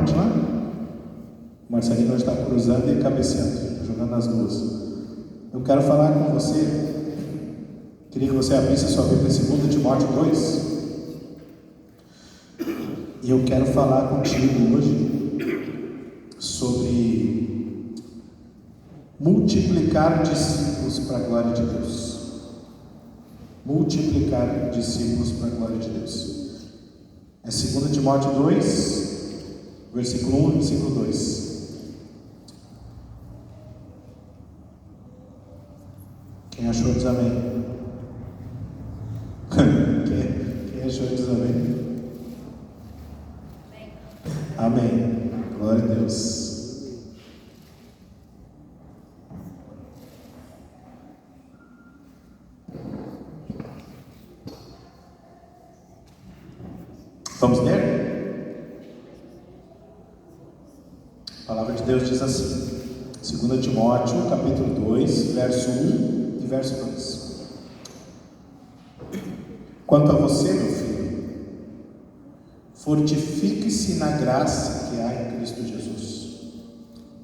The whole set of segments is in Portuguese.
Timóteo, né? O Marcelinho está cruzando e cabeceando, jogando as duas. Eu quero falar com você. Queria que você abrisse a sua Bíblia em 2 Timóteo 2. E eu quero falar contigo hoje sobre multiplicar discípulos para a glória de Deus. Multiplicar discípulos para a glória de Deus. É 2 Timóteo 2, versículo 1 e versículo 2. Quem achou diz amém. Quem achou diz amém. Amém. Glória a Deus. Vamos ler? A palavra de Deus diz assim, 2 Timóteo, capítulo 2, verso 1 e verso 2. Quanto a você, meu filho, fortifique-se na graça que há em Cristo Jesus.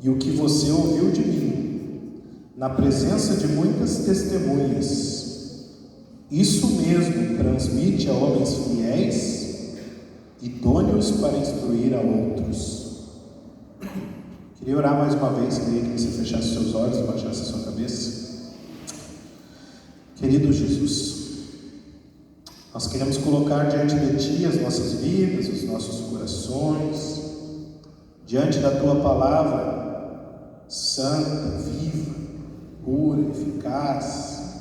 E o que você ouviu de mim, na presença de muitas testemunhas, isso mesmo transmite a homens fiéis, idôneos para instruir a outros. Queria orar mais uma vez, queria que você fechasse seus olhos e baixasse a sua cabeça. Querido Jesus, nós queremos colocar diante de Ti as nossas vidas, os nossos corações, diante da Tua palavra santa, viva, pura, eficaz.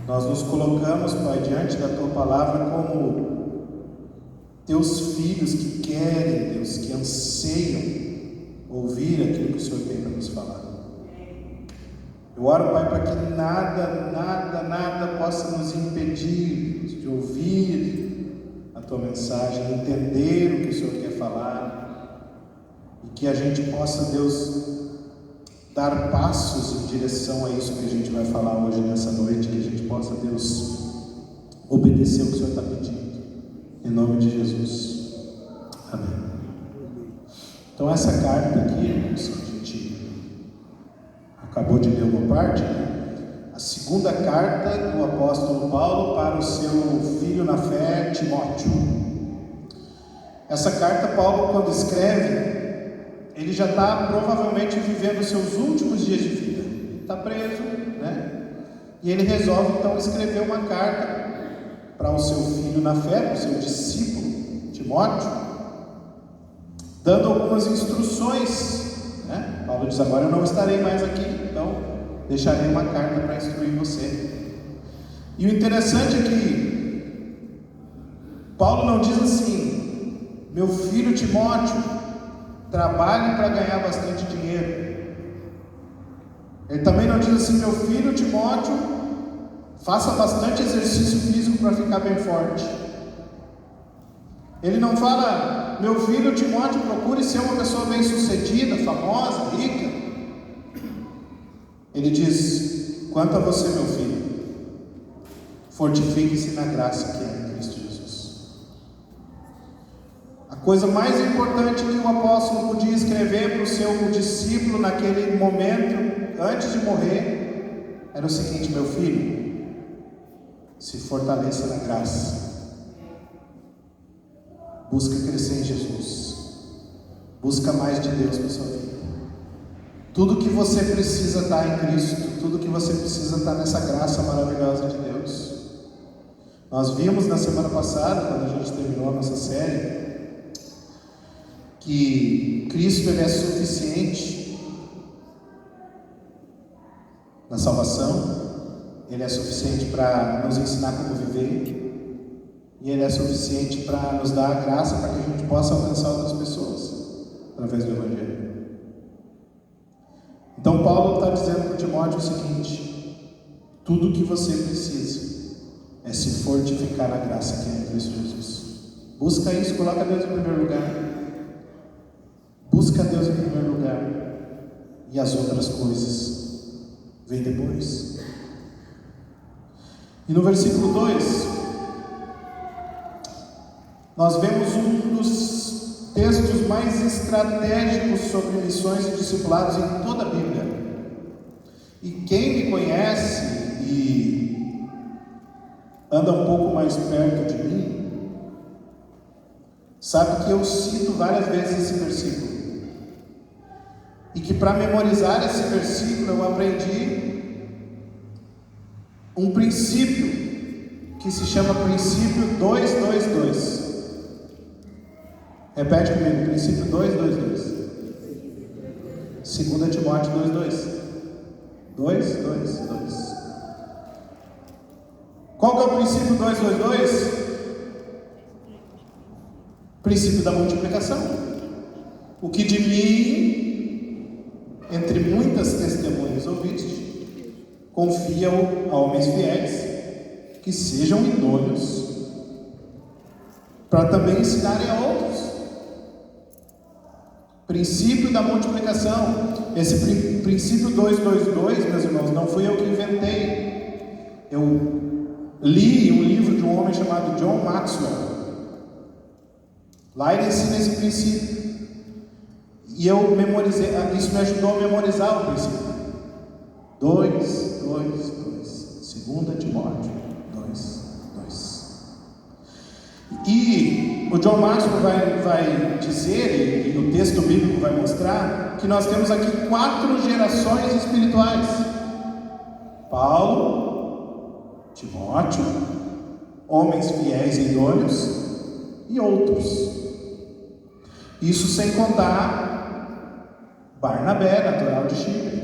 Nós nos colocamos, Pai, diante da Tua palavra como Teus filhos que querem, Deus, que anseiam ouvir aquilo que o Senhor tem para nos falar. Eu oro, Pai, para que nada possa nos impedir de ouvir a Tua mensagem, entender o que o Senhor quer falar, e que a gente possa, Deus, dar passos em direção a isso que a gente vai falar hoje nessa noite, que a gente possa, Deus, obedecer o que o Senhor está pedindo, em nome de Jesus. Amém. Então essa carta aqui, irmãos, a gente acabou de ler uma parte, a segunda carta do apóstolo Paulo para o seu filho na fé, Timóteo. Essa carta, Paulo, quando escreve, ele já está provavelmente vivendo os seus últimos dias de vida. Está preso, né? E ele resolve então escrever uma carta para o seu filho na fé, para o seu discípulo, Timóteo, dando algumas instruções, né? Paulo diz: agora eu não estarei mais aqui, então deixarei uma carta para instruir você. E o interessante é que Paulo não diz assim: meu filho Timóteo, trabalhe para ganhar bastante dinheiro. Ele também não diz assim: meu filho Timóteo, faça bastante exercício físico para ficar bem forte. Ele não fala: meu filho Timóteo, procure ser uma pessoa bem sucedida, famosa, rica. Ele diz: quanto a você, meu filho, fortifique-se na graça que é em Cristo Jesus. A coisa mais importante que o apóstolo podia escrever para o seu discípulo naquele momento, antes de morrer, era o seguinte: meu filho, se fortaleça na graça. Busca crescer em Jesus. Busca mais de Deus na sua vida. Tudo que você precisa está em Cristo. Tudo que você precisa está nessa graça maravilhosa de Deus. Nós vimos na semana passada, quando a gente terminou a nossa série, que Cristo, Ele é suficiente na salvação. Ele é suficiente para nos ensinar como viver. E Ele é suficiente para nos dar a graça para que a gente possa alcançar outras pessoas através do Evangelho. Então Paulo está dizendo para Timóteo o seguinte: tudo o que você precisa é se fortificar na graça que é em Cristo Jesus. Busca isso, coloca Deus em primeiro lugar. Busca Deus em primeiro lugar, e as outras coisas vêm depois. E no versículo 2, nós vemos um dos textos mais estratégicos sobre missões e discipulados em toda a Bíblia. E quem me conhece e anda um pouco mais perto de mim, sabe que eu cito várias vezes esse versículo. E que para memorizar esse versículo eu aprendi um princípio que se chama princípio 222. Repete comigo, princípio 222. 2 Timóteo 2:2. 2:2. Qual que é o princípio 222? Princípio da multiplicação. O que de mim, entre muitas testemunhas ouvidas, confia-o a homens fiéis, que sejam idôneos, para também ensinarem a outros. Princípio da multiplicação. Esse princípio 222, meus irmãos, não fui eu que inventei. Eu li um livro de um homem chamado John Maxwell. Lá ele ensina esse princípio. E eu memorizei, isso me ajudou a memorizar o princípio. 2 Timóteo 2:2. E o John Maxwell vai dizer, e o texto bíblico vai mostrar, que nós temos aqui 4 gerações espirituais: Paulo, Timóteo, homens fiéis e idôneos e outros. Isso sem contar Barnabé, natural de Chipre,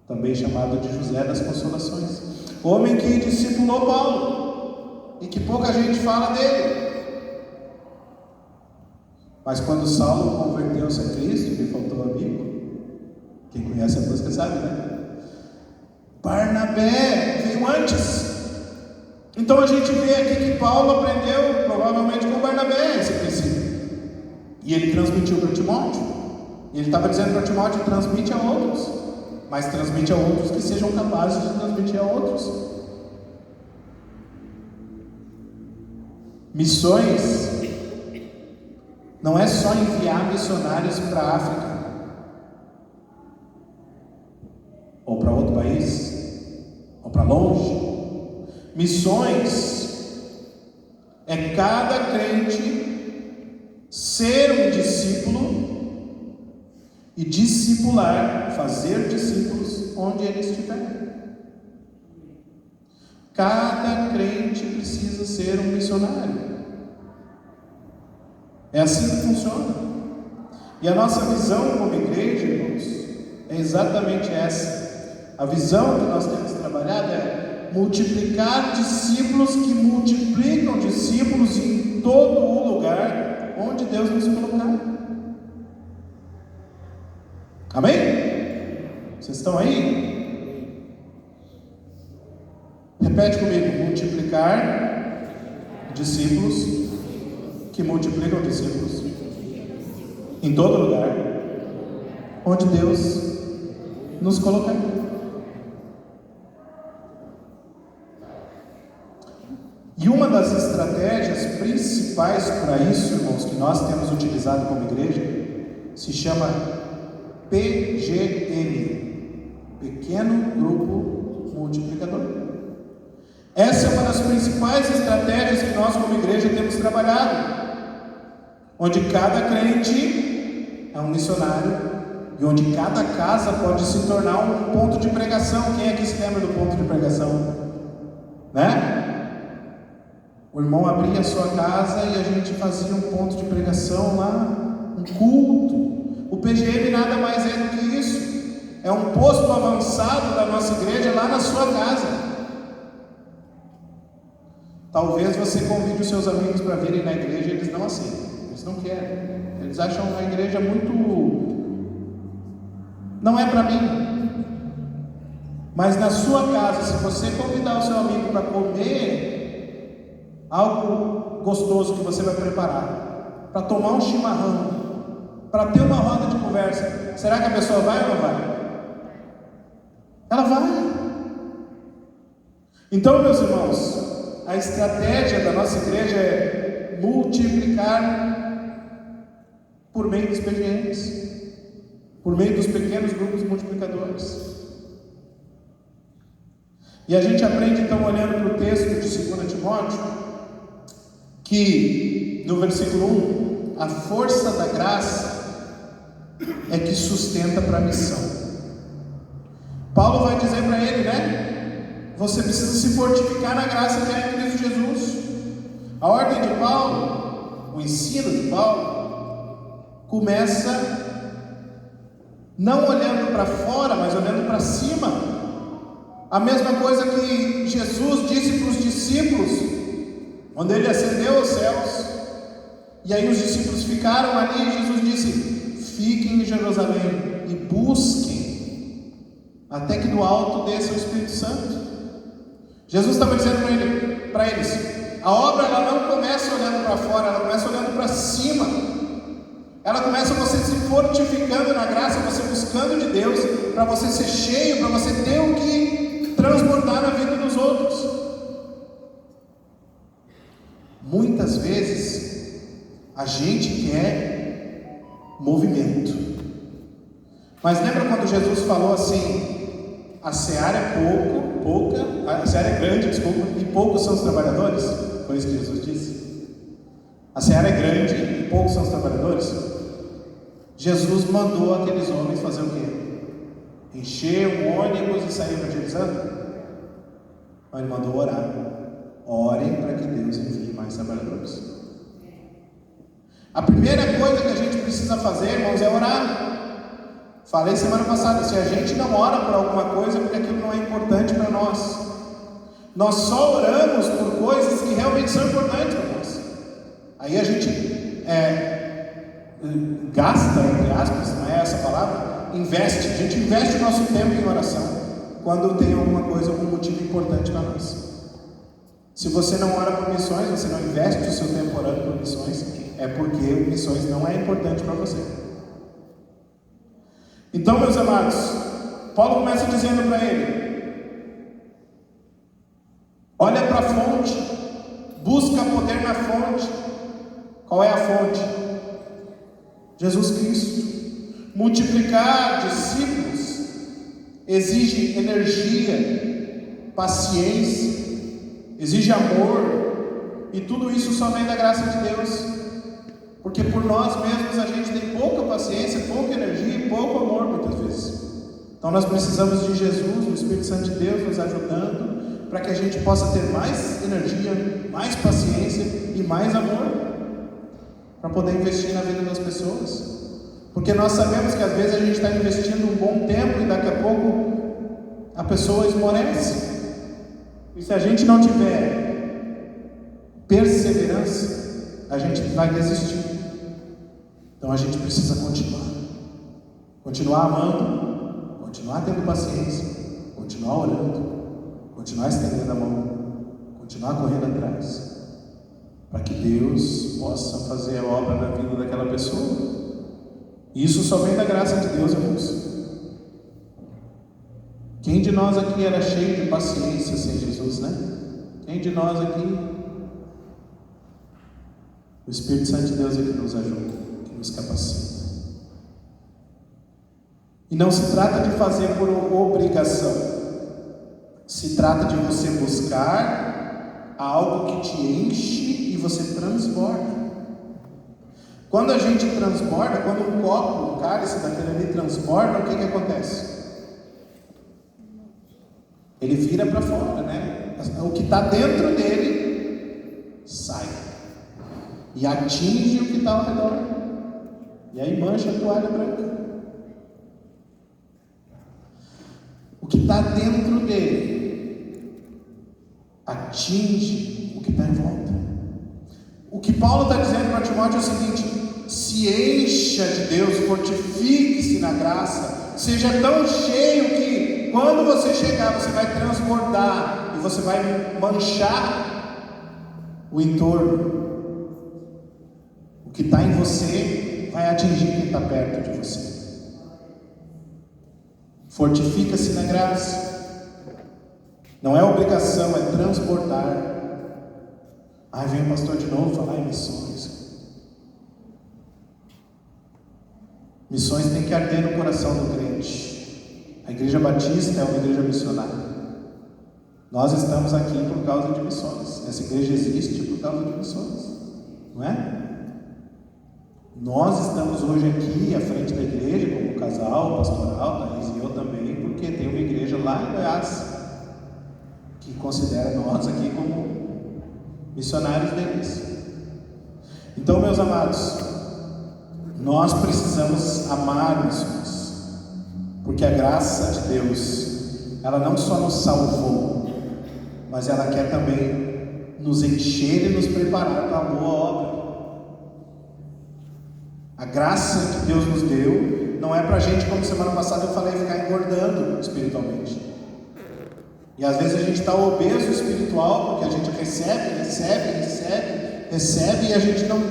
também chamado de José das Consolações, homem que discipulou Paulo e que pouca gente fala dele. Mas quando Saulo converteu-se a Cristo, lhe faltou amigo. Quem conhece a música sabe, né? Barnabé veio antes. Então a gente vê aqui que Paulo aprendeu provavelmente com Barnabé esse princípio. E ele transmitiu para Timóteo. E ele estava dizendo para Timóteo: transmite a outros, mas transmite a outros que sejam capazes de transmitir a outros. Missões não é só enviar missionários para a África ou para outro país ou para longe. Missões é cada crente ser um discípulo e discipular, fazer discípulos onde ele estiver. Cada crente precisa ser um missionário. É assim que funciona. E a nossa visão como igreja, irmãos, é exatamente essa. A visão que nós temos trabalhado é multiplicar discípulos que multiplicam discípulos em todo o lugar onde Deus nos colocar. Amém? Vocês estão aí? Repete comigo: multiplicar discípulos que multiplicam discípulos em todo lugar onde Deus nos colocar. E uma das estratégias principais para isso, irmãos, que nós temos utilizado como igreja, se chama PGM, Pequeno Grupo Multiplicador. Essa é uma das principais estratégias que nós como igreja temos trabalhado, onde cada crente é um missionário e onde cada casa pode se tornar um ponto de pregação. Quem aqui se lembra do ponto de pregação? Né? O irmão abria a sua casa e a gente fazia um ponto de pregação lá, um culto. O PGM nada mais é do que isso. É um posto avançado da nossa igreja lá na sua casa. Talvez você convide os seus amigos para virem na igreja e eles não aceitam. Eles não querem. Eles acham a igreja muito... não é para mim. Mas na sua casa, se você convidar o seu amigo para comer algo gostoso que você vai preparar, para tomar um chimarrão, para ter uma roda de conversa, será que a pessoa vai ou não vai? Ela vai. Então, meus irmãos, a estratégia da nossa igreja é multiplicar por meio dos expedientes, por meio dos pequenos grupos multiplicadores. E a gente aprende então, olhando para o texto de 2 Timóteo, que no versículo 1, a força da graça é que sustenta para a missão. Paulo vai dizer para ele, né? Você precisa se fortificar na graça que é em Cristo Jesus. A ordem de Paulo, o ensino de Paulo, começa não olhando para fora, mas olhando para cima. A mesma coisa que Jesus disse para os discípulos, quando ele ascendeu aos céus, e aí os discípulos ficaram ali, e Jesus disse: fiquem em Jerusalém e busquem até que do alto desça o Espírito Santo. Jesus estava dizendo para eles: a obra ela não começa olhando para fora, ela começa olhando para cima. Ela começa você se fortificando na graça, você buscando de Deus, para você ser cheio, para você ter o que transbordar na vida dos outros. Muitas vezes a gente quer movimento, mas lembra quando Jesus falou assim: a seara é a seara é grande, desculpa, e poucos são os trabalhadores? Foi isso que Jesus disse. A seara é grande e poucos são os trabalhadores. Jesus mandou aqueles homens fazer o quê? Encher um ônibus e sair evangelizando? Mas ele mandou orar. Orem para que Deus envie mais trabalhadores. A primeira coisa que a gente precisa fazer, irmãos, é orar. Falei semana passada, se a gente não ora por alguma coisa, é porque aquilo não é importante para nós. Nós só oramos por coisas que realmente são importantes para nós. Aí a gente gasta, entre aspas, não é essa palavra, investe. A gente investe o nosso tempo em oração quando tem alguma coisa, algum motivo importante para nós. Se você não ora por missões, você não investe o seu tempo orando por missões, é porque missões não é importante para você. Então, meus amados, Paulo começa dizendo para ele: olha para a fonte, busca poder na fonte. Qual é a fonte? Jesus Cristo. Multiplicar discípulos exige energia, paciência, exige amor, e tudo isso só vem da graça de Deus, porque por nós mesmos a gente tem pouca paciência, pouca energia e pouco amor muitas vezes. Então nós precisamos de Jesus, do Espírito Santo de Deus nos ajudando, para que a gente possa ter mais energia, mais paciência e mais amor, para poder investir na vida das pessoas. Porque nós sabemos que às vezes a gente está investindo um bom tempo e daqui a pouco a pessoa esmorece. E se a gente não tiver perseverança, a gente vai desistir. Então a gente precisa continuar amando, continuar tendo paciência, continuar orando, continuar estendendo a mão, continuar correndo atrás, para que Deus possa fazer a obra na vida daquela pessoa. E isso só vem da graça de Deus, irmãos. Quem de nós aqui era cheio de paciência sem Jesus, né? Quem de nós aqui? O Espírito Santo de Deus é que nos ajuda, que nos capacita. E não se trata de fazer por obrigação. Se trata de você buscar algo que te enche e você transborda. Quando a gente transborda, quando um copo, um cálice daquele ali transborda, o que acontece? Ele vira para fora, né? O que está dentro dele sai e atinge o que está ao redor, e aí mancha a toalha branca. O que está dentro dele atinge o que está em volta. O que Paulo está dizendo para Timóteo é o seguinte: se encha de Deus, fortifique-se na graça, seja tão cheio que quando você chegar, você vai transbordar e você vai manchar o entorno. O que está em você vai atingir quem está perto de você. Fortifica-se na graça. Não é obrigação, é transbordar. Aí vem o pastor de novo falar em missões. Missões tem que arder no coração do crente. A Igreja Batista é uma igreja missionária. Nós estamos aqui por causa de missões. Essa igreja existe por causa de missões, não é? Nós estamos hoje aqui à frente da igreja como casal, pastoral, Thaís e eu também, porque tem uma igreja lá em Goiás que considera nós aqui como missionários deles. Então, meus amados, nós precisamos amar missões, porque a graça de Deus, ela não só nos salvou, mas ela quer também nos encher e nos preparar para a boa obra. A graça que Deus nos deu não é para a gente, como semana passada eu falei, ficar engordando espiritualmente. E às vezes a gente está obeso espiritual porque a gente recebe e a gente não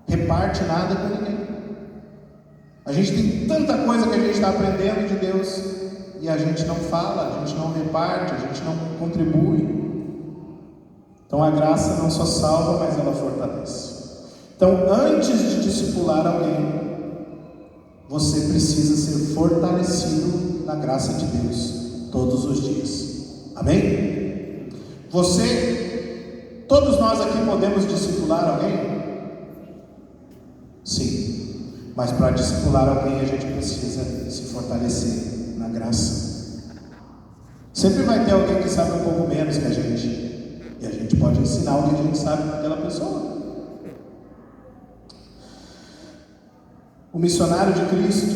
reparte nada com ninguém. A gente tem tanta coisa que a gente está aprendendo de Deus e a gente não fala, a gente não reparte, a gente não contribui. Então a graça não só salva, mas ela fortalece. Então, antes de discipular alguém, você precisa ser fortalecido na graça de Deus todos os dias. Amém? Todos nós aqui podemos discipular alguém? Sim. Mas para discipular alguém a gente precisa se fortalecer na graça. Sempre vai ter alguém que sabe um pouco menos que a gente. E a gente pode ensinar o que a gente sabe para aquela pessoa. O missionário de Cristo,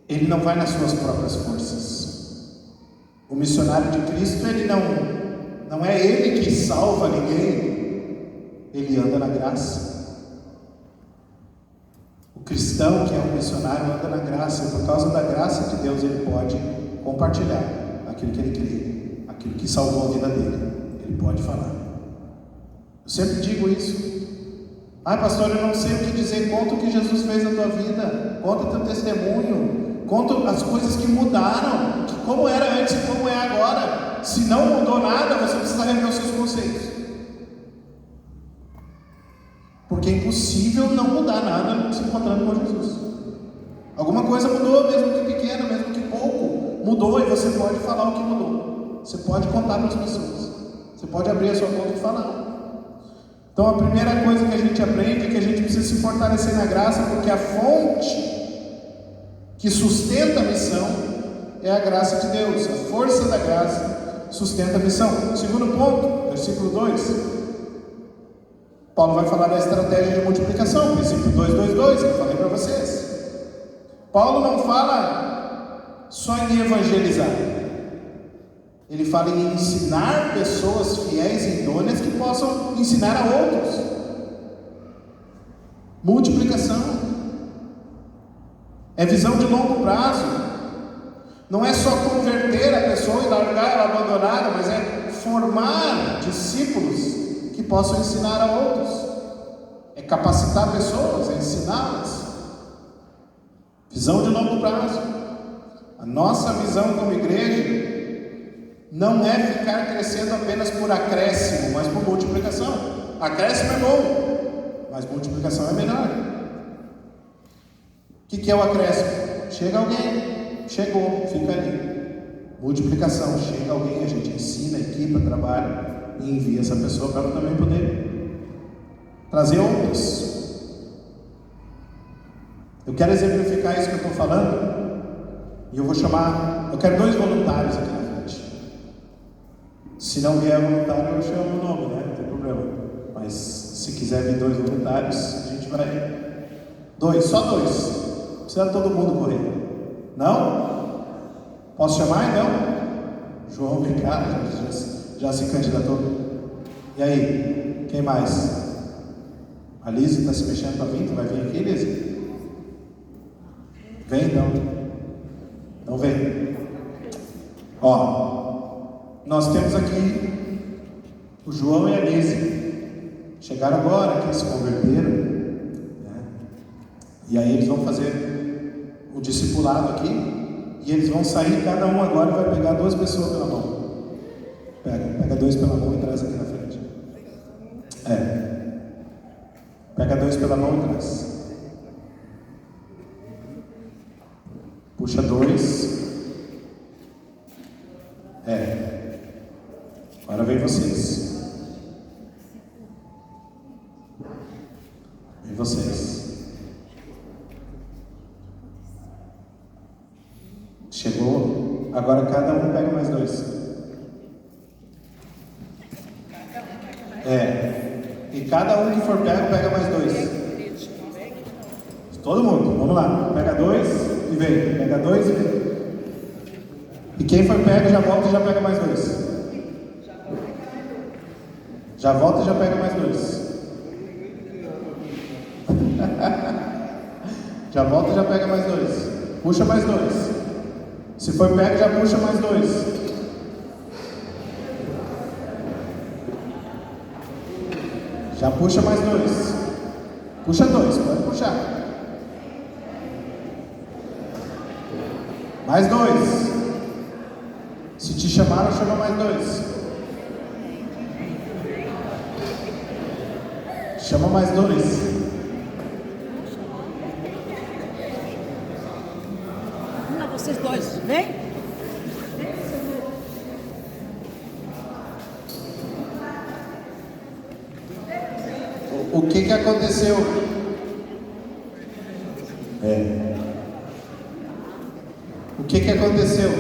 ele não vai nas suas próprias forças. O missionário de Cristo, ele não é ele que salva ninguém, ele anda na graça. O cristão que é um missionário anda na graça, e por causa da graça de Deus ele pode compartilhar aquilo que ele crê, aquilo que salvou a vida dele, ele pode falar. Eu sempre digo isso. Pastor, eu não sei o que dizer. Conta o que Jesus fez na tua vida, conta o teu testemunho, conta as coisas que mudaram, como era antes e como é agora. Se não mudou nada, você precisa rever os seus conceitos, porque é impossível não mudar nada se encontrando com Jesus. Alguma coisa mudou, mesmo que pequena, mesmo que pouco, mudou, e você pode falar o que mudou. Você pode contar para as pessoas, você pode abrir a sua boca e falar. Então a primeira coisa que a gente aprende é que a gente precisa se fortalecer na graça, porque a fonte que sustenta a missão é a graça de Deus. A força da graça sustenta a missão. Segundo ponto, versículo 2, Paulo vai falar da estratégia de multiplicação, princípio 2:2:2, que eu falei para vocês. Paulo não fala só em evangelizar, ele fala em ensinar pessoas fiéis e idôneas que possam ensinar a outros. Multiplicação é visão de longo prazo. Não é só converter a pessoa e largar ela abandonada, mas é formar discípulos que possam ensinar a outros. É capacitar pessoas, é ensiná-las. Visão de longo prazo. A nossa visão como igreja não é ficar crescendo apenas por acréscimo, mas por multiplicação. Acréscimo é bom, mas multiplicação é melhor. O que é o acréscimo? Chega alguém, chegou, fica ali. Multiplicação, chega alguém, a gente ensina, equipa, trabalha e envia essa pessoa para ela também poder trazer outros. Eu quero exemplificar isso que eu estou falando, e eu quero 2 voluntários aqui na frente. Se não vier voluntário, eu chamo o nome, né? Não tem problema. Mas se quiser vir 2 voluntários, a gente vai. 2, só 2. Não precisa todo mundo correr. Não? Posso chamar então? João Ricardo já se candidatou. E aí? Quem mais? A Lise está se mexendo para vir? Tu vai vir aqui, Lise? Vem então. Então vem. Nós temos aqui o João e a Lise. Chegaram agora, que se converteram, né? E aí eles vão fazer o discipulado aqui. E eles vão sair, cada um agora vai pegar 2 pessoas pela mão. Pega 2 pela mão e traz aqui na frente. Pega 2 pela mão e traz. Puxa 2. Agora vem vocês. Vem vocês. Chegou? Agora cada um pega mais 2. E cada um que for pego, pega mais 2. Todo mundo, vamos lá. Pega 2 e vem. Pega 2 e vem. E quem for pego já volta e já pega mais 2. Já volta e já pega mais 2. Já volta e já pega mais 2. Puxa mais 2. Se for pego, já puxa mais 2. Já puxa mais 2. Puxa 2, pode puxar. Mais 2. Se te chamaram, chama mais 2. Chama mais 2. Vocês dois, vem? O que aconteceu? O que aconteceu?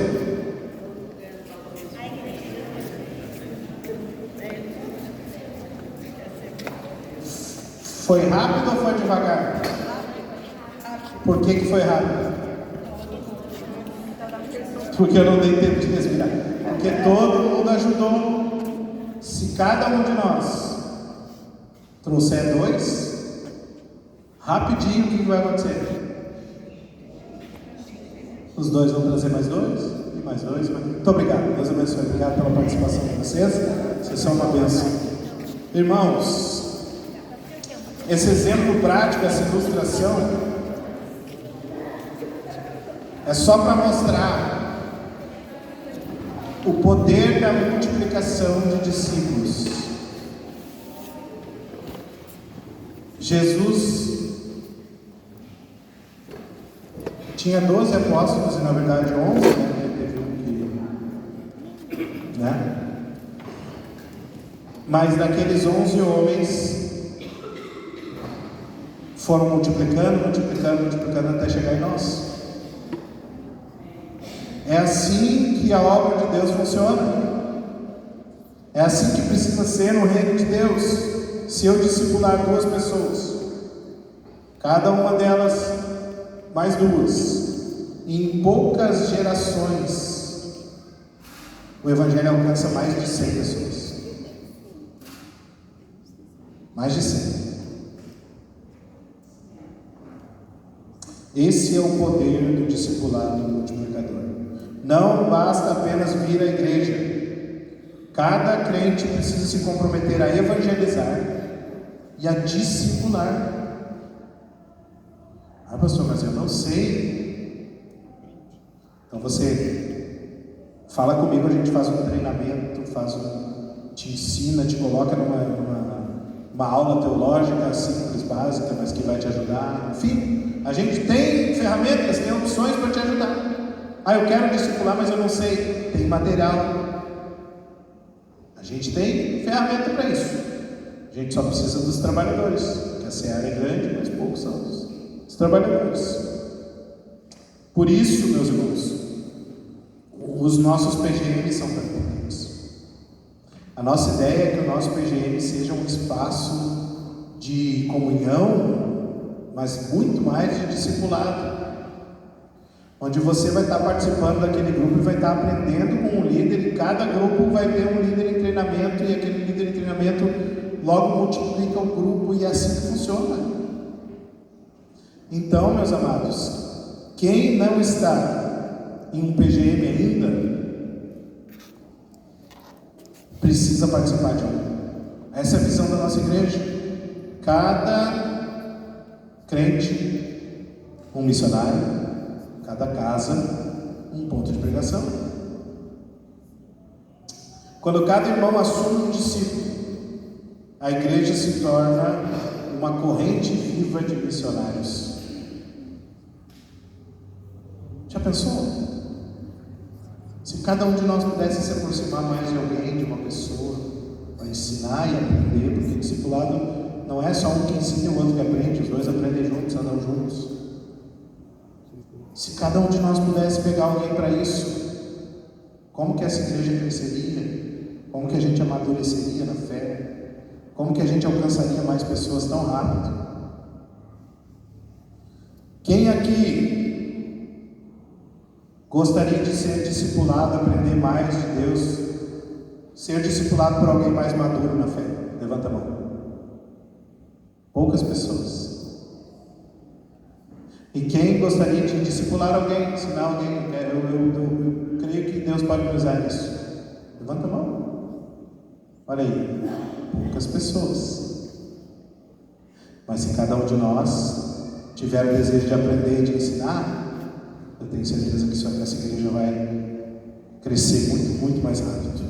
Foi rápido ou foi devagar? Por que foi rápido? Porque eu não dei tempo de respirar. Porque todo mundo ajudou. Se cada um de nós trouxer 2, rapidinho o que vai acontecer? Os 2 vão trazer mais 2 e mais 2. Muito obrigado. Deus abençoe. Obrigado pela participação de vocês. Vocês são uma bênção. Irmãos, esse exemplo prático, essa ilustração, é só para mostrar o poder da multiplicação de discípulos. Jesus tinha 12 apóstolos, e na verdade 11, teve um que, Mas daqueles 11 homens foram multiplicando até chegar em nós. É assim que a obra de Deus funciona. É assim que precisa ser no reino de Deus. Se eu discipular 2 pessoas, cada uma delas mais 2, em poucas gerações, o Evangelho alcança mais de 100 pessoas. Mais de 100. Esse é o poder do discipulado multiplicador. Não basta apenas vir à igreja. Cada crente precisa se comprometer a evangelizar e a discipular. Ah, pastor, mas eu não sei. Então você fala comigo, a gente faz um treinamento, te ensina, te coloca numa aula teológica simples, básica, mas que vai te ajudar. Enfim, a gente tem ferramentas, tem opções para te ajudar. Ah, eu quero discipular, mas eu não sei. Tem material. A gente tem ferramenta para isso. A gente só precisa dos trabalhadores, porque a seara é grande, mas poucos são os trabalhadores. Por isso, meus irmãos, os nossos PGM são tão importantes. A nossa ideia é que o nosso PGM seja um espaço de comunhão, mas muito mais de discipulado, onde você vai estar participando daquele grupo e vai estar aprendendo com um líder, e cada grupo vai ter um líder em treinamento, e aquele líder em treinamento logo multiplica o grupo, e é assim que funciona. Então, meus amados, quem não está em um PGM ainda, precisa participar de um. Essa é a visão da nossa igreja. Cada crente, um missionário, cada casa, um ponto de pregação. Quando cada irmão assume um discípulo, a igreja se torna uma corrente viva de missionários. Já pensou? Se cada um de nós pudesse se aproximar mais de alguém, de uma pessoa, para ensinar e aprender, porque o discipulado não é só um que ensina e o outro que aprende, os dois aprendem juntos, andam juntos. Se cada um de nós pudesse pegar alguém para isso, como que essa igreja cresceria? Como que a gente amadureceria na fé? Como que a gente alcançaria mais pessoas tão rápido? Quem aqui gostaria de ser discipulado, aprender mais de Deus, ser discipulado por alguém mais maduro na fé? Levanta a mão. Poucas pessoas. E quem gostaria de discipular alguém, ensinar alguém? Eu creio que Deus pode me usar nisso. Levanta a mão. Olha aí, poucas pessoas. Mas se cada um de nós tiver o desejo de aprender e de ensinar, eu tenho certeza que essa igreja vai crescer muito, muito mais rápido.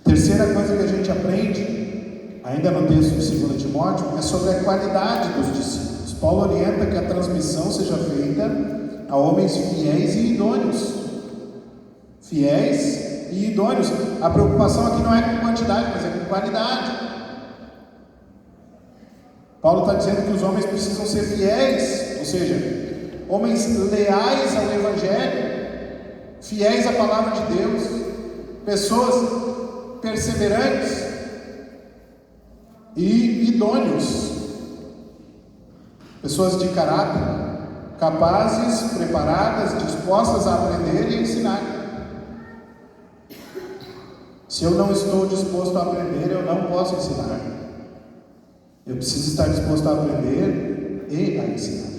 Terceira coisa que a gente aprende, ainda no texto de 2 Timóteo, é sobre a qualidade dos discípulos. Paulo orienta que a transmissão seja feita a homens fiéis e idôneos. Fiéis e idôneos. A preocupação aqui não é com quantidade, mas é com qualidade. Paulo está dizendo que os homens precisam ser fiéis, ou seja, homens leais ao Evangelho, fiéis à palavra de Deus, pessoas perseverantes e idôneos. Pessoas de caráter, capazes, preparadas, dispostas a aprender e ensinar. Se eu não estou disposto a aprender, eu não posso ensinar. Eu preciso estar disposto a aprender e a ensinar.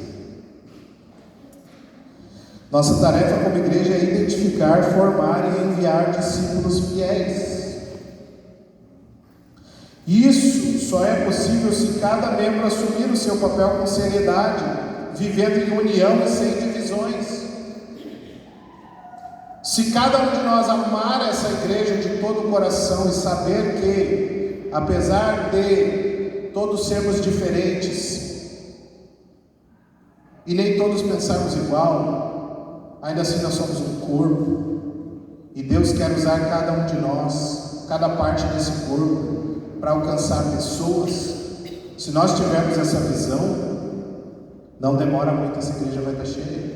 Nossa tarefa como igreja é identificar, formar e enviar discípulos fiéis. Isso só é possível se cada membro assumir o seu papel com seriedade, vivendo em união e sem divisões. Se cada um de nós amar essa igreja de todo o coração e saber que, apesar de todos sermos diferentes e nem todos pensarmos igual, ainda assim nós somos um corpo e Deus quer usar cada um de nós, cada parte desse corpo, para alcançar pessoas. Se nós tivermos essa visão, não demora muito, essa igreja vai estar cheia.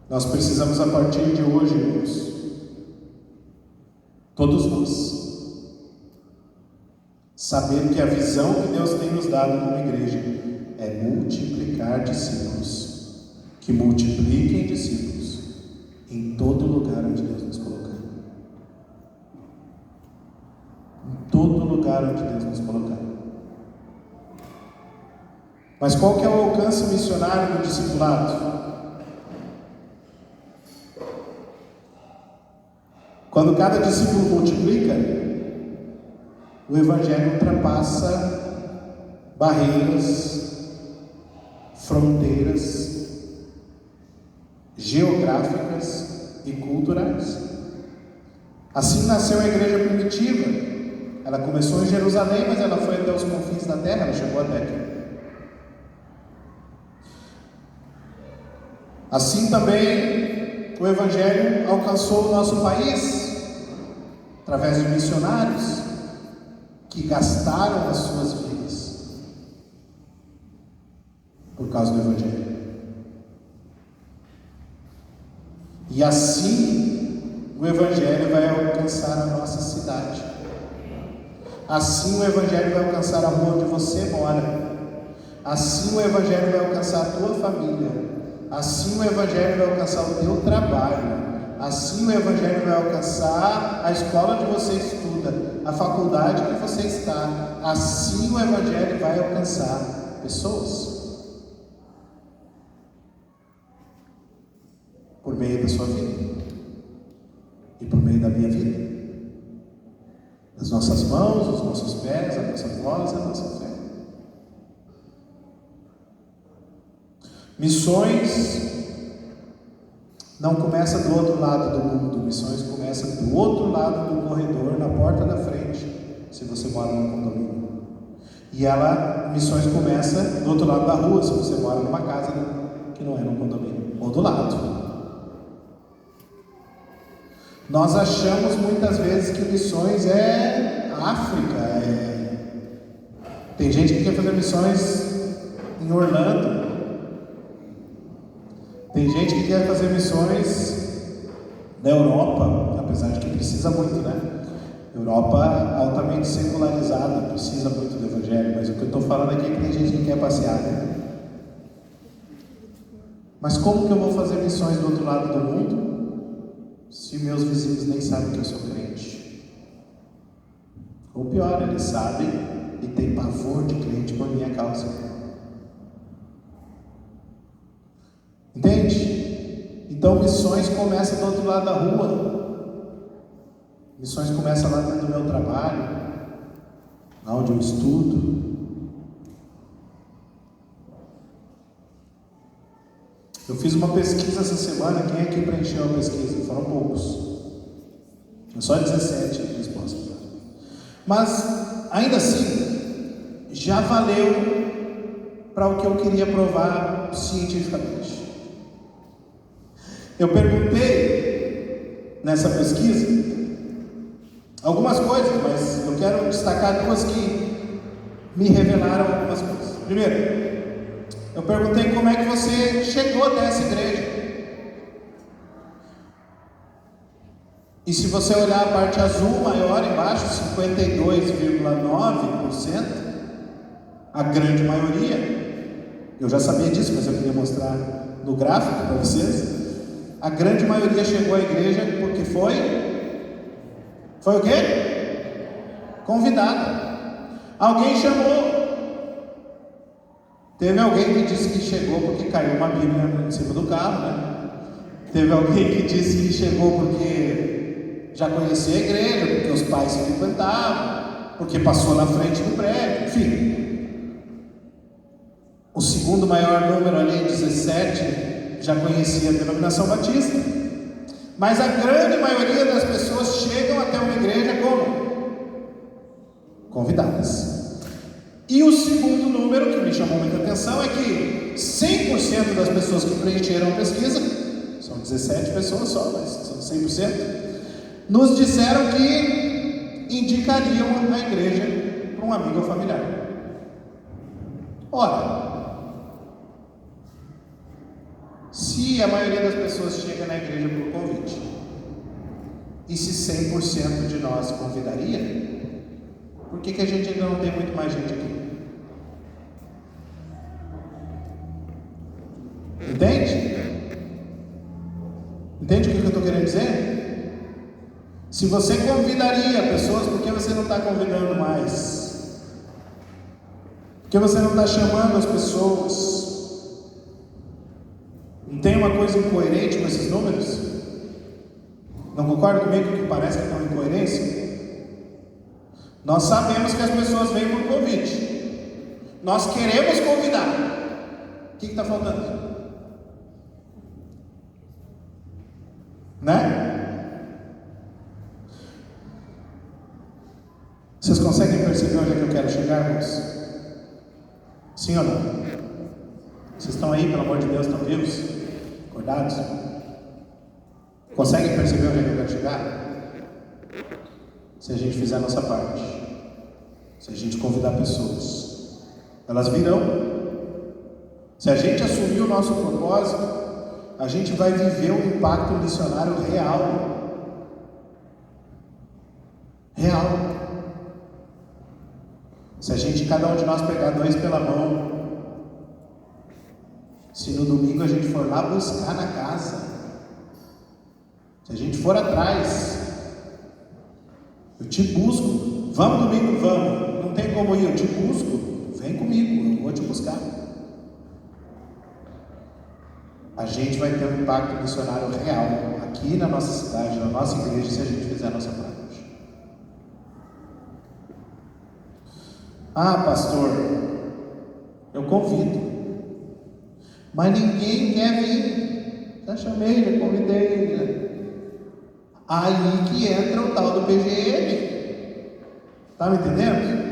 Nós precisamos, a partir de hoje, irmãos, todos nós, saber que a visão que Deus tem nos dado como igreja é multiplicar discípulos, que multipliquem discípulos em todo lugar onde Deus nos colocar. Em todo lugar onde Deus nos colocar. Mas qual que é o alcance missionário do discipulado? Quando cada discípulo multiplica, o Evangelho ultrapassa barreiras, fronteiras geográficas e culturais. Assim nasceu a igreja primitiva. Ela começou em Jerusalém, mas ela foi até os confins da terra, ela chegou até aqui. Assim também o Evangelho alcançou o nosso país, através de missionários que gastaram as suas vidas por causa do Evangelho. E assim o Evangelho vai alcançar a nossa cidade. Assim o Evangelho vai alcançar a rua onde você mora. Assim o Evangelho vai alcançar a tua família. Assim o Evangelho vai alcançar o teu trabalho. Assim o Evangelho vai alcançar a escola onde você estuda, a faculdade que você está. Assim o Evangelho vai alcançar pessoas. Por meio da sua vida. E por meio da minha vida. Das nossas mãos, dos nossos pés, a nossa voz, a nossa fé. Missões não começa do outro lado do mundo. Missões começa do outro lado do corredor, na porta da frente, se você mora num condomínio. E missões começa do outro lado da rua, se você mora numa casa que não é num condomínio, ou do lado. Nós achamos muitas vezes que missões é África. Tem gente que quer fazer missões em Orlando. Tem gente que quer fazer missões na Europa, apesar de que precisa muito, né? Europa altamente secularizada, precisa muito do Evangelho, mas o que eu estou falando aqui é que tem gente que quer passear, né? Mas como que eu vou fazer missões do outro lado do mundo se meus vizinhos nem sabem que eu sou crente? Ou pior, eles sabem e têm pavor de crente por minha causa. Entende? Então missões começam do outro lado da rua. Missões começam lá dentro do meu trabalho, lá onde eu estudo. Eu fiz uma pesquisa essa semana. Quem aqui preencheu a pesquisa? Foram poucos. Só 17 respostas. Mas, ainda assim, já valeu para o que eu queria provar cientificamente. Eu perguntei nessa pesquisa algumas coisas, mas eu quero destacar duas que me revelaram algumas coisas. Primeiro, eu perguntei como é que você chegou até essa igreja. E se você olhar a parte azul maior embaixo, 52,9%, a grande maioria, eu já sabia disso, mas eu queria mostrar no gráfico para vocês. A grande maioria chegou à igreja porque foi o quê? Convidado. Alguém chamou. Teve alguém que disse que chegou porque caiu uma Bíblia em cima do carro, né? Teve alguém que disse que chegou porque já conhecia a igreja, porque os pais se frequentavam, porque passou na frente do prédio, enfim. O segundo maior número ali, 17, já conhecia a denominação batista. Mas a grande maioria das pessoas chegam até uma igreja como? Convidadas. E o segundo número que me chamou muita atenção é que 100% das pessoas que preencheram a pesquisa, são 17 pessoas só, mas são 100%, nos disseram que indicariam a igreja para um amigo ou familiar. Ora, se a maioria das pessoas chega na igreja por convite, e se 100% de nós convidaria, por que a gente ainda não tem muito mais gente aqui? Entende? Entende o que eu estou querendo dizer? Se você convidaria pessoas, por que você não está convidando mais? Por que você não está chamando as pessoas? Não tem uma coisa incoerente com esses números? Não concorda comigo que parece que tem uma incoerência? Nós sabemos que as pessoas vêm por convite. Nós queremos convidar. O que está faltando? Né? Vocês conseguem perceber onde é que eu quero chegar, irmãos? Sim ou não? Vocês estão aí, pelo amor de Deus, estão vivos? Acordados? Conseguem perceber onde é que eu quero chegar? Se a gente fizer a nossa parte, se a gente convidar pessoas, elas virão. Se a gente assumir o nosso propósito, a gente vai viver um impacto missionário real. Real. Se a gente, cada um de nós pegar 2 pela mão, se no domingo a gente for lá buscar na casa, se a gente for atrás, eu te busco, vamos domingo, vamos, não tem como ir, eu te busco, vem comigo, eu vou te buscar. A gente vai ter um impacto missionário real aqui na nossa cidade, na nossa igreja, se a gente fizer a nossa parte. Ah, pastor, eu convido, mas ninguém quer vir. Já chamei, já convidei, já. Aí que entra o tal do PGM. Tá me entendendo?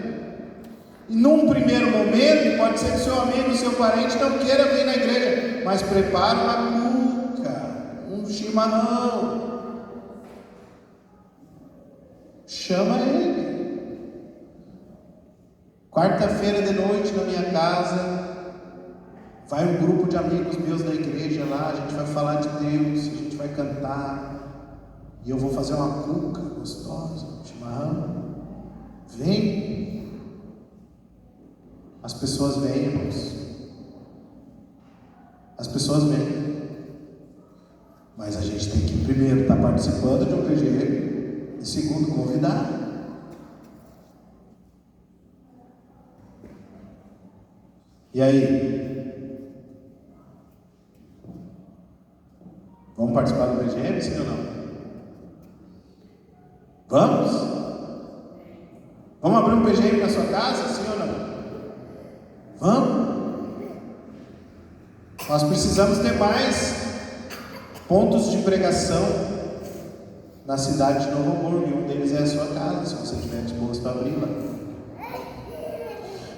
E num primeiro momento, pode ser que seu amigo, seu parente não queira vir na igreja, mas prepara uma cuca, um chimarrão. Chama ele. Quarta-feira de noite na minha casa, vai um grupo de amigos meus da igreja lá, a gente vai falar de Deus, a gente vai cantar, e eu vou fazer uma cuca gostosa, um chimarrão. Vem. As pessoas vêm, irmãos. As pessoas vêm. Mas a gente tem que, primeiro, estar participando de um PGM, e segundo, convidar. E aí? Vamos participar do PGM, sim ou não? Vamos? Vamos abrir um PGM na sua casa, sim ou não? Vamos? Nós precisamos ter mais pontos de pregação na cidade de Novo Hamburgo, e um deles é a sua casa, se você estiver disposto a abrir lá.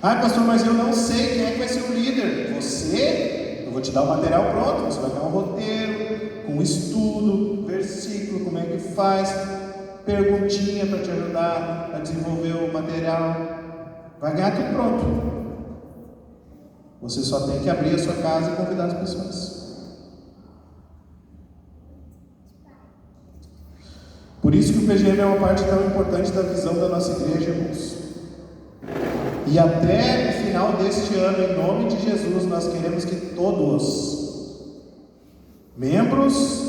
Ah, pastor, mas eu não sei quem é que vai ser o líder. Você? Eu vou te dar o material pronto, você vai dar um roteiro, com estudo, versículo, como é que faz, perguntinha para te ajudar a desenvolver o material. Vai ganhar tudo pronto. Você só tem que abrir a sua casa e convidar as pessoas. Por isso que o PGM é uma parte tão importante da visão da nossa igreja, irmãos. E até o final deste ano, em nome de Jesus, nós queremos que todos, membros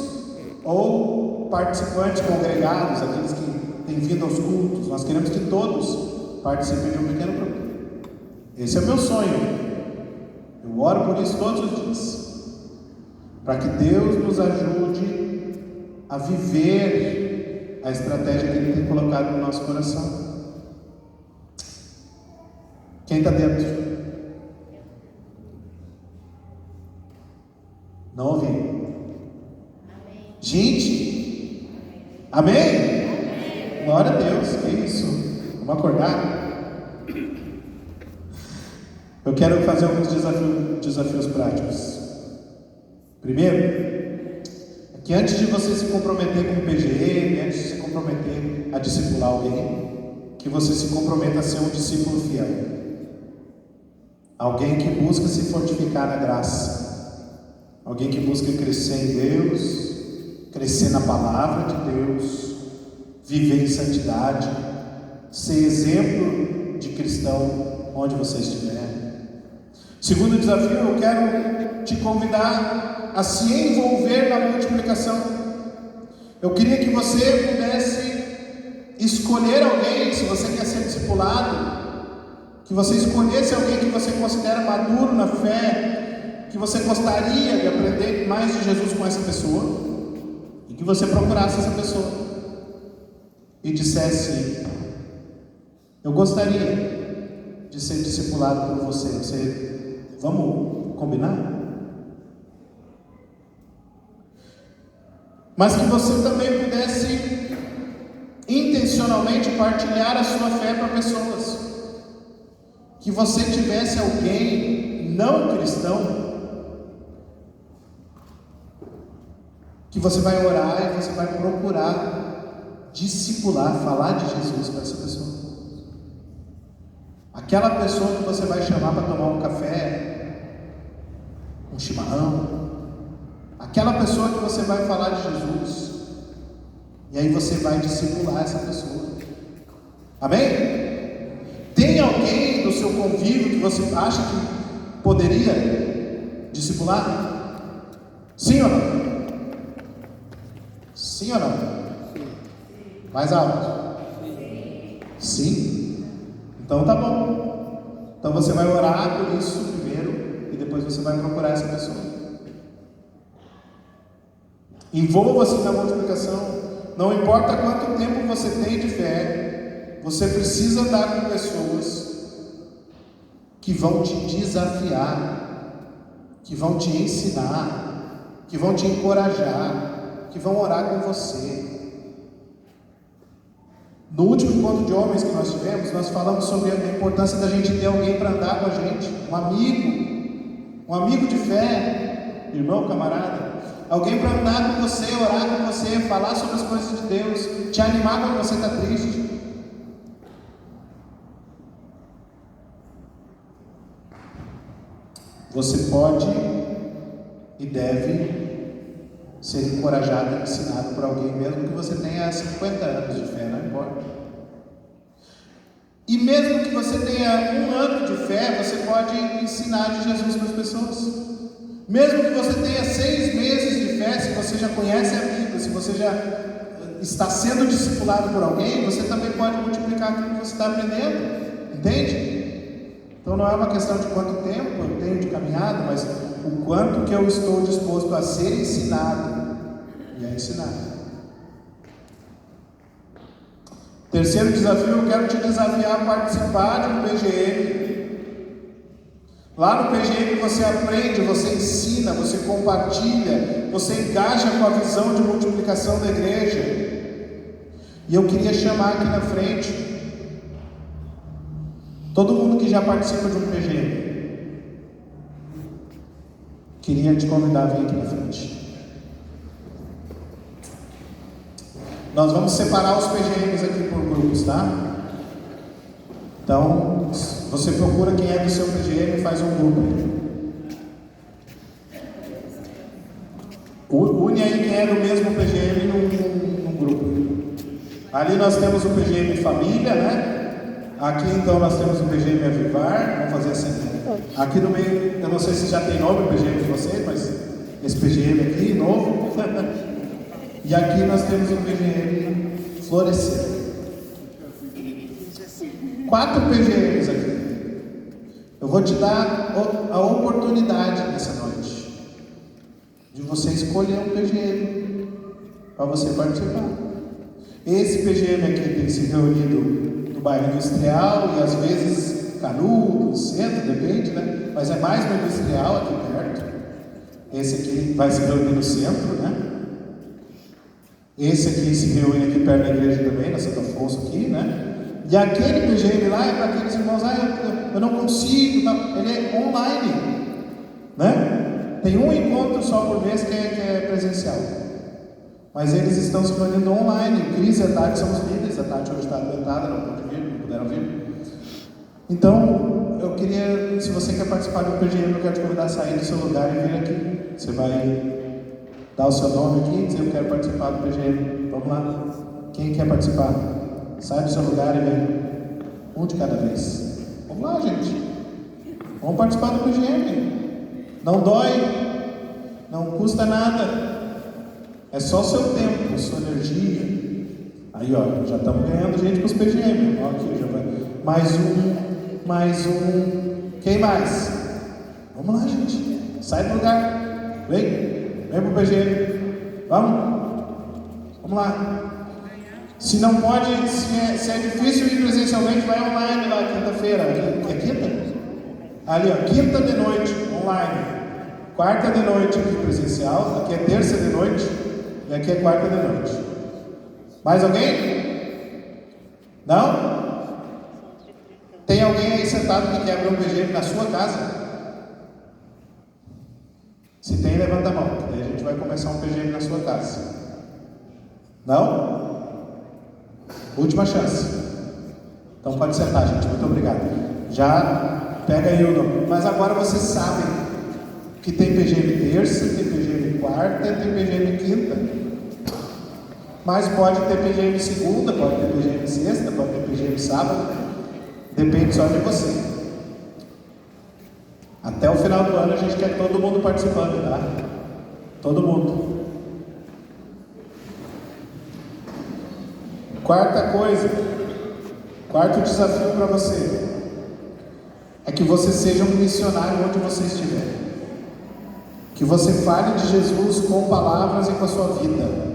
ou participantes congregados, aqueles que têm vindo aos cultos, nós queremos que todos participem de um pequeno programa. Esse é o meu sonho. Eu oro por isso todos os dias, para que Deus nos ajude a viver a estratégia que Ele tem colocado no nosso coração. Quem está dentro? Não ouvi. Amém. Gente, amém? Amém? Glória a Deus, que isso? Vamos acordar? Eu quero fazer alguns desafios práticos. Primeiro, é que antes de você se comprometer com o PGM, antes de se comprometer a discipular alguém, que você se comprometa a ser um discípulo fiel. Alguém que busca se fortificar na graça. Alguém que busca crescer em Deus, crescer na palavra de Deus, viver em santidade, ser exemplo de cristão onde você estiver. Segundo desafio, eu quero te convidar a se envolver na multiplicação. Eu queria que você pudesse escolher alguém, se você quer ser discipulado, que você escolhesse alguém que você considera maduro na fé, que você gostaria de aprender mais de Jesus com essa pessoa, e que você procurasse essa pessoa e dissesse: eu gostaria de ser discipulado por você. Vamos combinar? Mas que você também pudesse intencionalmente partilhar a sua fé para pessoas. Que você tivesse alguém não cristão, que você vai orar e você vai procurar discipular, falar de Jesus para essa pessoa. Aquela pessoa que você vai chamar para tomar um café, um chimarrão, aquela pessoa que você vai falar de Jesus, e aí você vai discipular essa pessoa. Amém? Tem alguém do seu convívio que você acha que poderia discipular? Sim ou não? Sim ou não? Mais alto? Sim? Então tá bom. Então você vai orar por isso primeiro e depois você vai procurar essa pessoa. Envolva-se na multiplicação. Não importa quanto tempo você tem de fé, você precisa andar com pessoas que vão te desafiar, que vão te ensinar, que vão te encorajar, que vão orar com você. No último encontro de homens que nós tivemos, nós falamos sobre a importância da gente ter alguém para andar com a gente, um amigo de fé, irmão, camarada, alguém para andar com você, orar com você, falar sobre as coisas de Deus, te animar quando você está triste. Você pode e deve ser encorajado e ensinado por alguém, mesmo que você tenha 50 anos de fé, não importa. E mesmo que você tenha 1 ano de fé, você pode ensinar de Jesus para as pessoas. Mesmo que você tenha 6 meses de fé, se você já conhece a Bíblia, se você já está sendo discipulado por alguém, você também pode multiplicar aquilo que você está aprendendo, entende? Então não é uma questão de quanto tempo eu tenho de caminhada, mas o quanto que eu estou disposto a ser ensinado e a ensinar. Terceiro desafio, eu quero te desafiar a participar de um PGM. Lá no PGM você aprende, você ensina, você compartilha, você engaja com a visão de multiplicação da igreja. E eu queria chamar aqui na frente todo mundo que já participa de um PGM. Queria te convidar a vir aqui na frente. Nós vamos separar os PGMs aqui por grupos, tá? Então, você procura quem é do seu PGM e faz um grupo. Une aí quem é do mesmo PGM num grupo. Ali nós temos o PGM Família, né? Aqui então nós temos o PGM Avivar. Vamos fazer assim. Aqui no meio, eu não sei se já tem nome o PGM de vocês, mas esse PGM aqui, novo. E aqui nós temos o PGM Florescer. 4 PGMs aqui. Eu vou te dar a oportunidade nessa noite de você escolher um PGM para você participar. Esse PGM aqui tem se reunido no bairro Industrial e às vezes Canudos, Centro, depende, né? Mas é mais no Industrial aqui perto. Esse aqui vai se reunir no centro, né? Esse aqui se reúne aqui perto da igreja também, na Santo Afonso aqui, né? E aquele PGM lá é para aqueles irmãos, eu não consigo, não. Ele é online, né? Tem um encontro só por mês que é presencial. Mas eles estão se reunindo online. O Cris e a Tati são os líderes. A Tati hoje está adoentada, não pode vir, não puderam vir. Então, eu queria, se você quer participar do PGM, eu quero te convidar a sair do seu lugar e vir aqui. Você vai dar o seu nome aqui e dizer, eu quero participar do PGM. Vamos lá. Quem quer participar? Sai do seu lugar e vem. Um de cada vez. Vamos lá, gente. Vamos participar do PGM. Não dói. Não custa nada. É só o seu tempo, a sua energia. Aí, ó, já estamos ganhando gente para os PGM. Ó, aqui, já vai. Mais um. Quem mais? Vamos lá, gente. Sai do lugar. Vem para o PGM. Vamos lá. Se não pode, se é difícil ir presencialmente, vai online lá, quinta-feira. É quinta? Ali, ó, quinta de noite, online. Quarta de noite aqui presencial. Aqui é terça de noite. E aqui é quarta de noite. Mais alguém? Não? Tem alguém aí sentado que quer abrir um PGM na sua casa? Se tem, levanta a mão. Daí a gente vai começar um PGM na sua casa. Não? Última chance. Então pode sentar, gente. Muito obrigado. Já pega aí o nome. Mas agora vocês sabem que tem PGM terça, tem PGM quarta e tem PGM quinta. Mas pode ter PGM segunda, pode ter PGM sexta, pode ter PGM sábado. Depende só de você. Até o final do ano a gente quer todo mundo participando, tá? Todo mundo. Quarta coisa, quarto desafio para você é que você seja um missionário onde você estiver. Que você fale de Jesus com palavras e com a sua vida.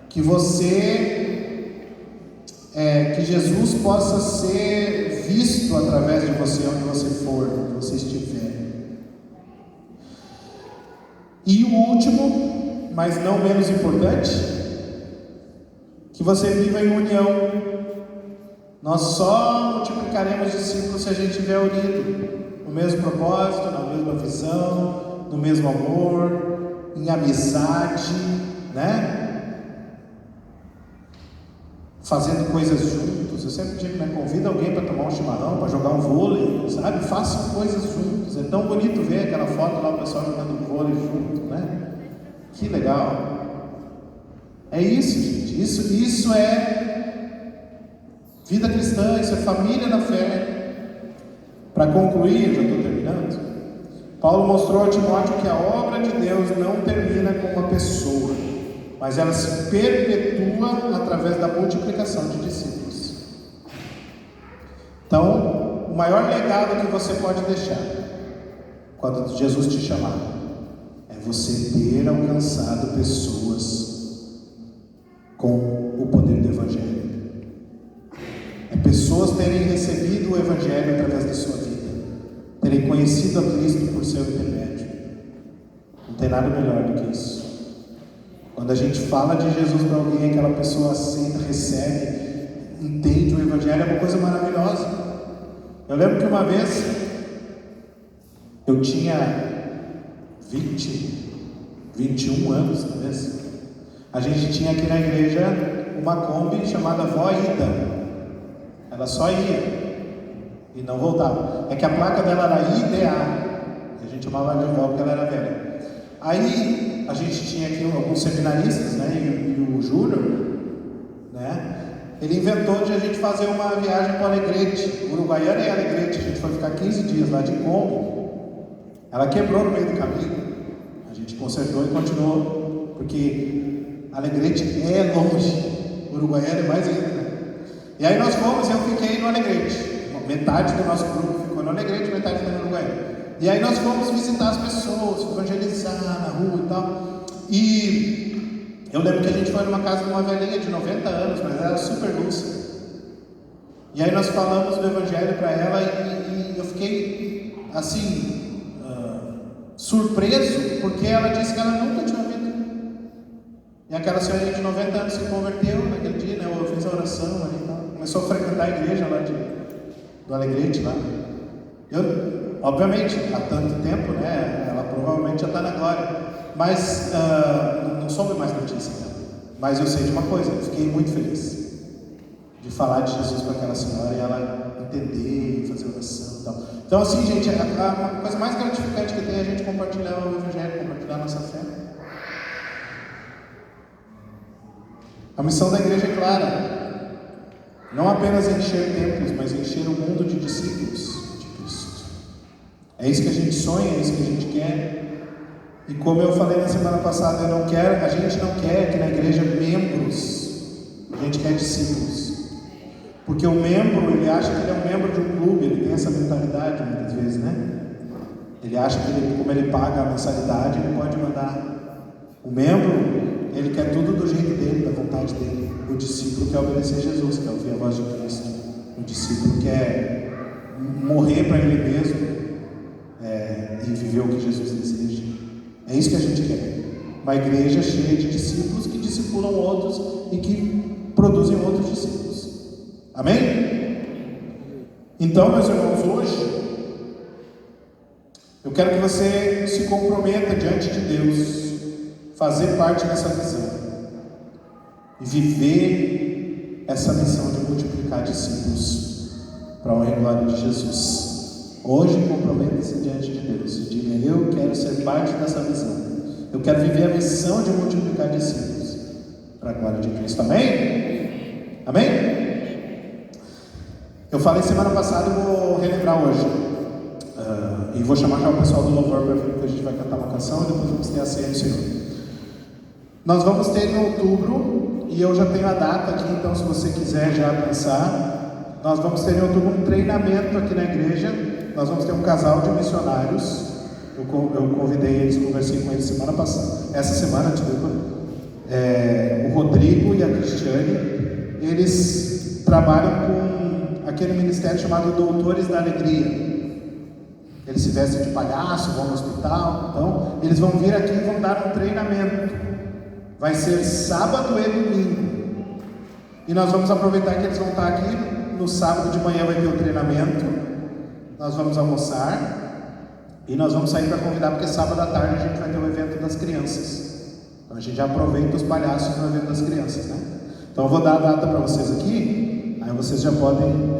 Que que Jesus possa ser visto através de você onde você for, onde você estiver. E o último, mas não menos importante, que você viva em união. Nós só multiplicaremos discípulos se a gente estiver unido no mesmo propósito, na mesma visão, no mesmo amor, em amizade, né? Fazendo coisas juntos. Eu sempre digo, né? Convida alguém para tomar um chimarrão, para jogar um vôlei, sabe? Façam coisas juntos. É tão bonito ver aquela foto lá, o pessoal jogando vôlei junto, né? Que legal. É isso, gente. Isso é vida cristã, isso é família na fé. Para concluir, já estou terminando. Paulo mostrou a Timóteo que a obra de Deus não termina com uma pessoa, mas ela se perpetua através da multiplicação de discípulos. Então, o maior legado que você pode deixar quando Jesus te chamar é você ter alcançado pessoas com o poder do Evangelho. É pessoas terem recebido o Evangelho através da sua vida, terem conhecido a Cristo por seu intermédio. Não tem nada melhor do que isso. Quando a gente fala de Jesus para alguém, aquela pessoa aceita, recebe, entende o Evangelho, é uma coisa maravilhosa. Eu lembro que uma vez eu tinha 21 anos, talvez. A gente tinha aqui na igreja uma Kombi chamada Vó Ida. Ela só ia e não voltava. É que a placa dela era IDA. A gente chamava ela de vó porque ela era velha. Aí a gente tinha aqui alguns seminaristas, né? E o Júnior, né? Ele inventou de a gente fazer uma viagem para o Alegrete, Uruguaiana e Alegrete. A gente foi ficar 15 dias lá de Kombi. Ela quebrou no meio do caminho. A gente consertou e continuou, porque Alegrete é longe, Uruguaiana é mais ainda. E aí nós fomos e eu fiquei no Alegrete. Metade do nosso grupo ficou no Alegrete, metade ficou no Uruguaiana. E aí nós fomos visitar as pessoas, evangelizar na rua e tal. E eu lembro que a gente foi numa casa de uma velhinha de 90 anos, mas ela era super lúcida. E aí nós falamos do Evangelho para ela e eu fiquei assim, surpreso, porque ela disse que ela nunca tinha ouvido. E aquela senhorinha de 90 anos se converteu naquele dia, né? Eu fiz a oração ali e tal. Começou a frequentar a igreja lá do Alegrete lá. Eu, obviamente, há tanto tempo, né? Ela provavelmente já está na glória. Mas não soube mais notícia dela. Mas eu sei de uma coisa, eu fiquei muito feliz de falar de Jesus para aquela senhora e ela entender e fazer oração e tal. Então, assim, gente, a coisa mais gratificante que tem é a gente compartilhar o Evangelho, compartilhar a nossa fé. A missão da igreja é clara. Não apenas encher templos, mas encher o mundo de discípulos de Cristo. É isso que a gente sonha, é isso que a gente quer. E como eu falei na semana passada, a gente não quer aqui na igreja membros, a gente quer discípulos. Porque o membro, ele acha que ele é um membro de um clube, ele tem essa mentalidade muitas vezes, né? Ele acha que como ele paga a mensalidade, ele pode mandar. O membro, ele quer tudo do jeito dele, da vontade dele. O discípulo quer obedecer a Jesus, quer ouvir a voz de Cristo. O discípulo quer morrer para ele mesmo e viver o que Jesus deseja. É isso que a gente quer. Uma igreja cheia de discípulos que discipulam outros e que produzem outros discípulos. Amém? Então, meus irmãos, hoje eu quero que você se comprometa diante de Deus, fazer parte dessa visão e viver essa missão de multiplicar discípulos para a honra e glória de Jesus. Hoje, comprometa-se diante de Deus e diga: eu quero ser parte dessa visão. Eu quero viver a missão de multiplicar discípulos para a glória de Cristo. Amém? Amém? Eu falei semana passada e vou relembrar hoje. E vou chamar já o pessoal do louvor para vir, porque a gente vai cantar uma canção e depois vamos ter a ceia do Senhor. Nós vamos ter em outubro, e eu já tenho a data aqui, então se você quiser já pensar, nós vamos ter em outubro um treinamento aqui na igreja. Nós vamos ter um casal de missionários. Eu convidei eles, conversei com eles semana passada, essa semana, desculpa. O Rodrigo e a Cristiane, eles trabalham com aquele ministério chamado Doutores da Alegria. Eles se vestem de palhaço, vão no hospital. Então, eles vão vir aqui e vão dar um treinamento. Vai ser sábado e domingo. E nós vamos aproveitar que eles vão estar aqui. No sábado de manhã vai ter o treinamento. Nós vamos almoçar. E nós vamos sair para convidar, porque sábado à tarde a gente vai ter o evento das crianças. Então a gente já aproveita os palhaços no evento das crianças, né? Então eu vou dar a data para vocês aqui. Aí vocês já podem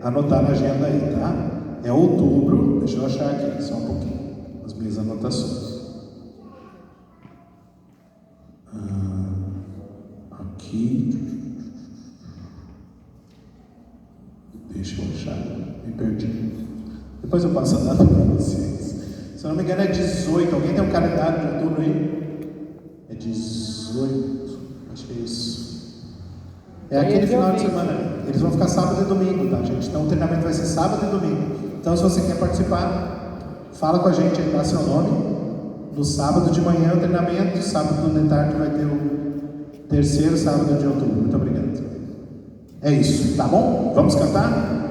anotar na agenda aí, tá? É outubro, deixa eu achar aqui, só um pouquinho, as minhas anotações. Aqui. Deixa eu achar, me perdi. Depois eu passo a data para vocês. Se eu não me engano é 18, alguém tem um calendário de outubro aí? É 18, acho que é isso. É aquele final de semana. Eles vão ficar sábado e domingo, tá, gente? Então o treinamento vai ser sábado e domingo. Então se você quer participar, fala com a gente aí, dá seu nome. No sábado de manhã o treinamento, sábado de tarde vai ter o terceiro sábado de outubro. Muito obrigado. É isso, tá bom? Vamos cantar?